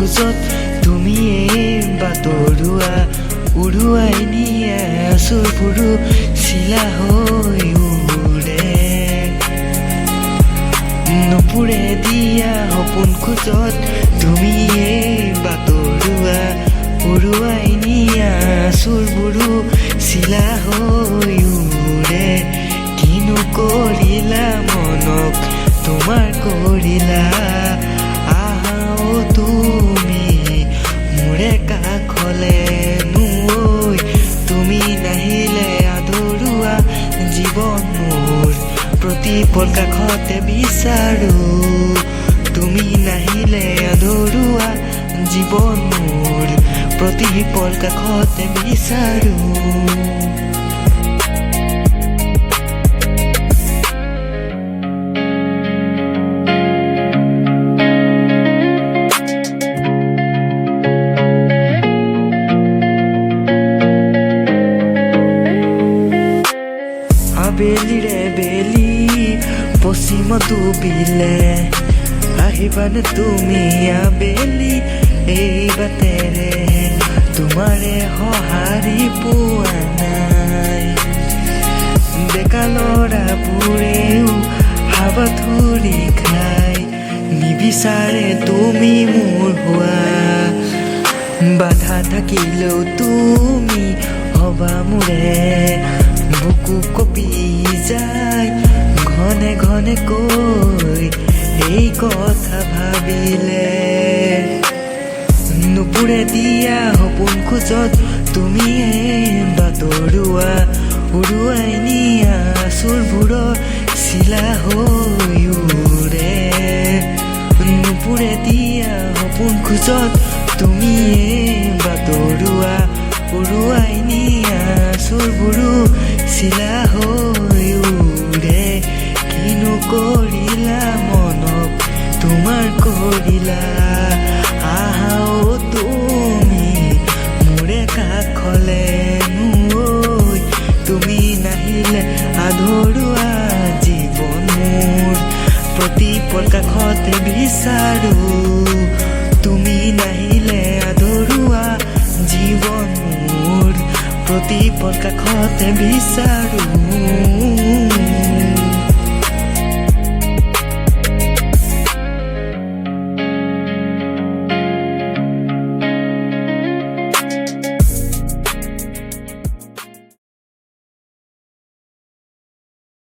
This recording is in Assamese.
খোজত তুমিয়ে বাটৰুৱা উৰুৱাই নিয়া চুৰবোৰো চিলা হৈ উৰে নুপুৰে দিয়া সপোন খোজত তুমিয়ে বাটৰুৱা উৰুৱাই নিয়া চুৰবোৰো চিলা হৈ উৰে কিনো কৰিলা মনক তোমাৰ কৰিলা আহাও তুমি মোৰে কাষলে নুঐ তুমি নাহিলে আধৰুৱা জীৱন মোৰ প্ৰতিপল কাষতে বিচাৰো তুমি নাহিলে আধৰুৱা জীৱন মোৰ প্ৰতিপল কাষতে বিচাৰো আবেলিৰে বেলি পশ্চিমত ডুবিলে আহিবানে তুমি আবেলি এই বাটেৰে তোমাৰে সঁহাৰি পোৱা নাই ডেকা ল'ৰাবোৰেও হাবাথুৰি খাই নিবিচাৰে তুমি মোৰ হোৱা বাধা থাকিলেও তুমি হবা মোৰে বুকু কপি যায় ঘনে ঘনে কৈ এই কথা ভাবিলে নুপুৰে দিয়া সপোন খোজত তুমিয়ে বাটৰুৱা উৰুৱাই নিয়া চুৰবোৰৰ চিলা হৈ উৰে নুপুৰে দিয়া সপোন খোজত তুমিয়ে বাটৰুৱা উৰুৱাই নিয়া চুৰবোৰো চিলা হৈ উৰে কিনো কৰিলা মনক তোমাৰ কৰিলা আহাও তুমি মোৰে কাষলে নুঐ তুমি নাহিলে আধৰুৱা জীৱন মোৰ প্ৰতিপল কাষতে বিচাৰো তুমি নাহিলে আধৰুৱা জীৱন মোৰ প্ৰতিপল কাষতে বিচাৰো